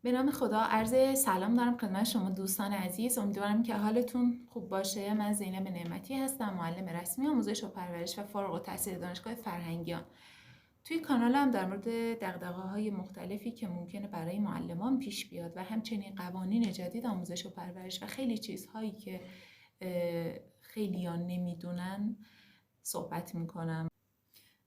به نام خدا عرض سلام دارم خدمت شما دوستان عزیز. امیدوارم که حالتون خوب باشه. من زینب نعمتی هستم، معلم رسمی آموزش و پرورش و فارغ التحصیل دانشگاه فرهنگیان. توی کانالم در مورد دغدغه‌های مختلفی که ممکنه برای معلمان پیش بیاد و همچنین قوانین جدید آموزش و پرورش و خیلی چیزهایی که خیلیان نمیدونن صحبت میکنم.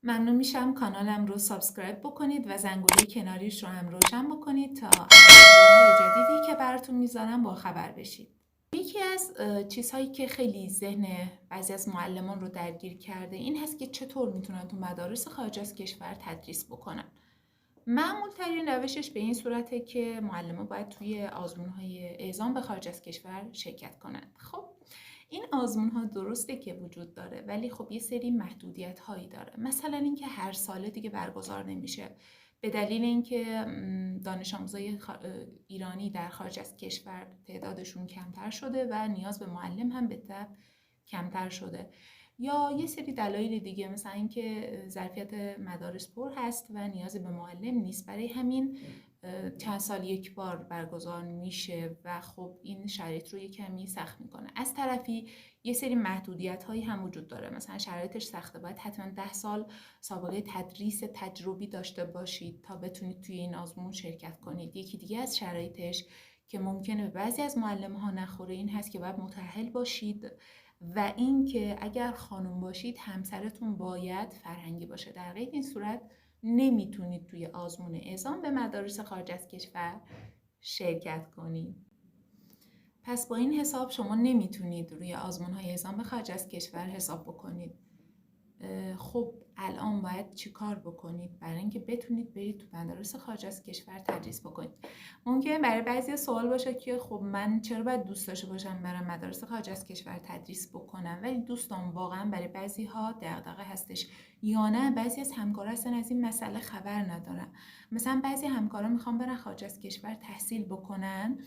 ممنون میشم کانالم رو سابسکرایب بکنید و زنگوله کناریش رو هم روشن بکنید تا از ویدیوهای جدیدی که براتون میذارم با خبر بشید. یکی از چیزهایی که خیلی ذهن بعضی از معلمان رو درگیر کرده این هست که چطور میتونن تو مدارس خارج از کشور تدریس بکنن. معمول ترین روشش به این صورته که معلمان باید توی آزمون‌های اعزام به خارج از کشور شرکت کنند. خب این آزمون‌ها درسته که وجود داره، ولی خب یه سری محدودیت‌هایی داره. مثلا اینکه هر ساله دیگه برگزار نمیشه به دلیل اینکه دانش آموزای ایرانی در خارج از کشور تعدادشون کمتر شده و نیاز به معلم هم به طبع کمتر شده، یا یه سری دلایل دیگه مثلا اینکه ظرفیت مدارس پر هست و نیازی به معلم نیست. برای همین چند سال یک بار برگزار میشه و خب این شرایط رو یه کمی سخت میکنه. از طرفی یه سری محدودیت هایی هم وجود داره، مثلا شرایطش سخته، باید حتما 10 سال سابقه تدریس تجربی داشته باشید تا بتونید توی این آزمون شرکت کنید. یکی دیگه از شرایطش که ممکنه به بعضی از معلم ها نخوره این هست که باید متأهل باشید و اینکه اگر خانم باشید همسرتون باید فرهنگی باشه. در غیر این صورت نمیتونید توی آزمون اعزام به مدارس خارج از کشور شرکت کنید. پس با این حساب شما نمیتونید روی آزمون‌های اعزام به خارج از کشور حساب بکنید. خب الان باید چی کار بکنید برای اینکه بتونید برید تو مدارس خارج از کشور تدریس بکنید؟ ممکنه برای بعضی سوال باشه که خب من چرا باید دوست داشته باشم برم مدارس خارج از کشور تدریس بکنم؟ ولی دوستان واقعا برای بعضی ها دغدغه هستش، یا نه بعضی از همکارا اصلا از این مسئله خبر ندارن. مثلا بعضی همکارا میخوان برن خارج از کشور تحصیل بکنن،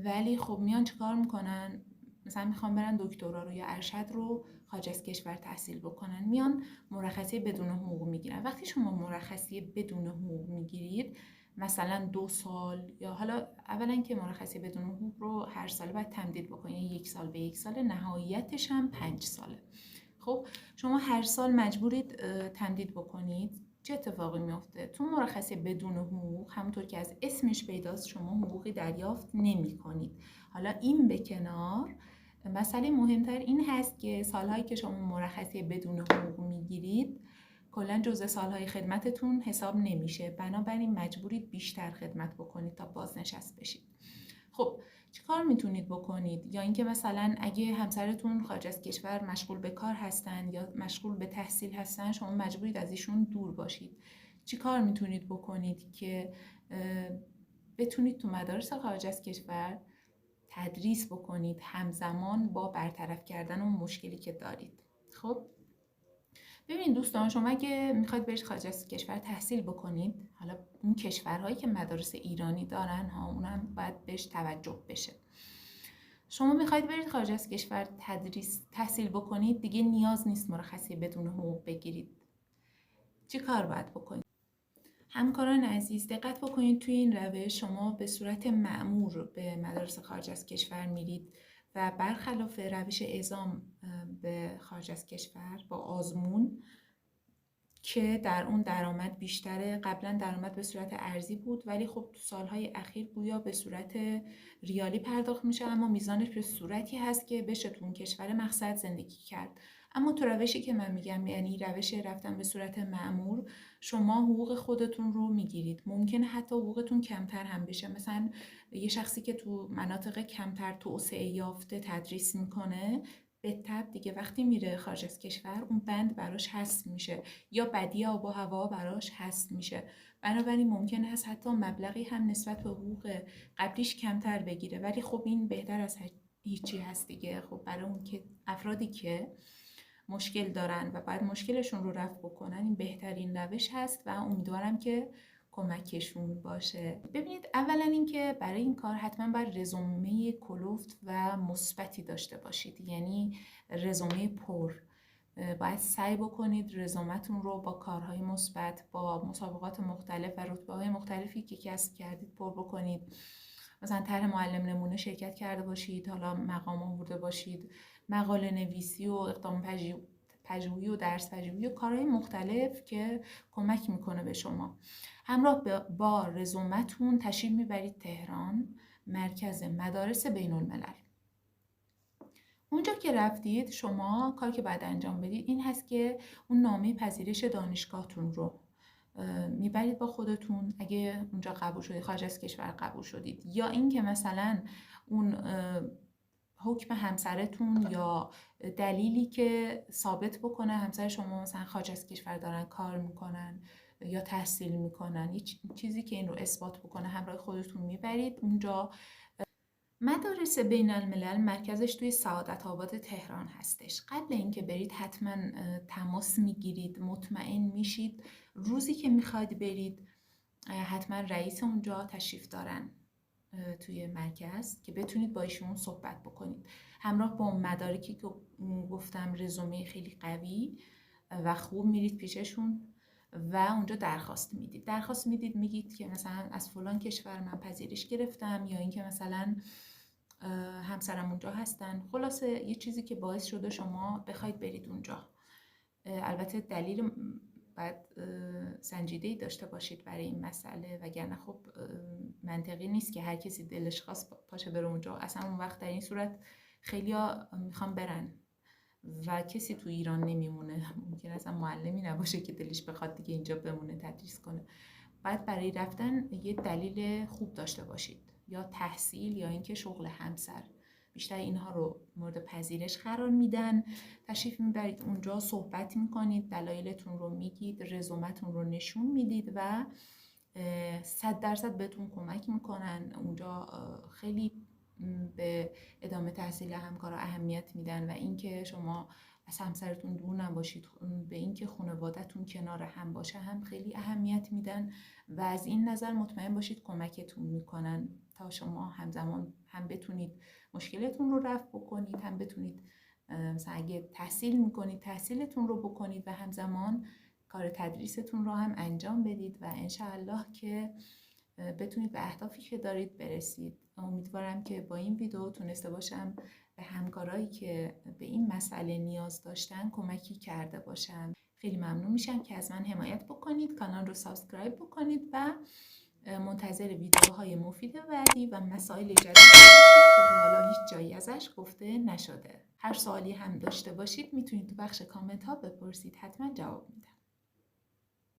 ولی خب میان چیکار میکنن؟ مثلا میخوان برن دکترا رو یا ارشد رو خارج از کشور تحصیل بکنن، میان مرخصی بدون حقوق میگیرن. وقتی شما مرخصی بدون حقوق میگیرید، مثلا 2 سال، یا حالا اولا که مرخصی بدون حقوق رو هر سال باید تمدید بکنید، یعنی 1 سال به 1 سال، نهایتش هم 5 ساله. خب شما هر سال مجبورید تمدید بکنید. چه اتفاقی میفته؟ تو مرخصی بدون حقوق همونطور که از اسمش پیداست شما حقوقی دریافت نمی کنید. حالا این به کنار، مسئله مهمتر این هست که سالهایی که شما مرخصی بدون حقوق میگیرید کلا جزء سالهای خدمتتون حساب نمیشه، بنابراین مجبورید بیشتر خدمت بکنید تا بازنشست بشید. خب چیکار میتونید بکنید؟ یا اینکه مثلا اگه همسرتون خارج از کشور مشغول به کار هستن یا مشغول به تحصیل هستن، شما مجبورید از ایشون دور باشید. چیکار میتونید بکنید که بتونید تو مدارس خارج از کشور تدریس بکنید همزمان با برطرف کردن اون مشکلی که دارید؟ خب ببین دوستان، شما اگه میخواید برید خارج از کشور تحصیل بکنید، حالا اون کشورهایی که مدارس ایرانی دارن ها، اونم باید بهش توجه بشه. شما میخواید برید خارج از کشور تحصیل بکنید، دیگه نیاز نیست مرخصی بدون حقوق بگیرید. چی کار باید بکنید؟ همکاران عزیز دقت بکنید، توی این روش شما به صورت مأمور به مدارس خارج از کشور میرید و برخلاف روش اعزام به خارج از کشور با آزمون که در اون درآمد بیشتره، قبلا درآمد به صورت ارزی بود ولی خب تو سالهای اخیر گویا به صورت ریالی پرداخت میشه، اما میزانش به صورتی هست که بشه تو اون کشور مقصد زندگی کرد. اما تو روشی که من میگم، یعنی روش رفتن به صورت مأمور، شما حقوق خودتون رو میگیرید. ممکنه حتی حقوقتون کمتر هم بشه. مثلا یه شخصی که تو مناطق کمتر توسعه یافته تدریس میکنه، به طب دیگه وقتی میره خارج از کشور اون بند براش حذف میشه، یا بدی آب و هوا براش حذف میشه. بنابراین ممکن است حتی مبلغی هم نسبت به حقوق قبلیش کمتر بگیره، ولی خب این بهتر از هیچی هست دیگه. خب برای اون که افرادی که مشکل دارن و باید مشکلشون رو رفع بکنن، این بهترین روش هست و امیدوارم که کمکشون باشه. ببینید، اولا اینکه برای این کار حتما باید رزومه کلفت و مثبتی داشته باشید، یعنی رزومه پر. باید سعی بکنید رزومتون رو با کارهای مثبت، با مسابقات مختلف و رتبه‌های مختلفی که کسب کردید پر بکنید. مثلا طرح معلم نمونه شرکت کرده باشید، حالا مقام آورده باشید، مقاله نویسی و اقدام پژوهی و درس پژوهی و کارهای مختلف که کمک میکنه به شما. همراه با رزومتون تشریف میبرید تهران، مرکز مدارس بین الملل. اونجا که رفتید شما کاری که باید انجام بدید این هست که اون نامه پذیرش دانشگاهتون رو میبرید با خودتون اگه اونجا قبول شدید، خارج از کشور قبول شدید، یا اینکه مثلا اون حکم همسرتون یا دلیلی که ثابت بکنه همسر شما مثلا خارج از کشور دارن کار میکنن یا تحصیل میکنن، چیزی که این رو اثبات بکنه همراه خودتون میبرید اونجا. مدارس بین الملل مرکزش توی سعادت آباد تهران هستش. قبل اینکه برید حتما تماس میگیرید، مطمئن میشید روزی که میخواید برید حتما رئیس اونجا تشریف دارن توی مرکز که بتونید با ایشون صحبت بکنید. همراه با مدارکی که گفتم، رزومه خیلی قوی و خوب، میرید پیششون و اونجا درخواست میدید میگید که مثلا از فلان کشور من پذیرش گرفتم، یا اینکه مثلا همسرم اونجا هستن. خلاصه یه چیزی که باعث شده شما بخواید برید اونجا. البته دلیل باید سنجیده‌ای داشته باشید برای این مسئله، وگرنه خب منطقی نیست که هر کسی دلش خواست پاشه بره اونجا. اصلا اون وقت در این صورت خیلیا میخوان برن و کسی تو ایران نمیمونه. ممکن اصلا معلمی نباشه که دلش بخواد دیگه اینجا بمونه تدریس کنه. باید برای رفتن یه دلیل خوب داشته باشید، یا تحصیل یا اینکه شغل همسر. بیشتر اینها رو مورد پذیرش قرار میدن. تشریف میبرید اونجا، صحبت میکنید، دلایلتون رو میگید، رزومتون رو نشون میدید و 100% بهتون کمک میکنن. اونجا خیلی به ادامه تحصیل همکارا اهمیت میدن و اینکه شما از همسرتون دور نباشید، به اینکه خانواده‌تون کنار هم باشه هم خیلی اهمیت میدن و از این نظر مطمئن باشید کمکتون میکنن تا شما همزمان هم بتونید مشکلتون رو رفع بکنید، هم بتونید مثلا اگه تحصیل میکنید تحصیلتون رو بکنید و همزمان کار تدریستون رو هم انجام بدید و انشاءالله که بتونید به اهدافی که دارید برسید. امیدوارم که با این ویدیو تونسته باشم به همکارایی که به این مسئله نیاز داشتن کمکی کرده باشم. خیلی ممنون میشم که از من حمایت بکنید، کانال رو سابسکرایب بکنید و منتظر ویدیوهای مفید بعدی و مسائل جدید باشید که تا حالا هیچ جایی ازش گفته نشده. هر سوالی هم داشته باشید میتونید تو بخش کامنت ها بپرسید، حتما جواب میدم.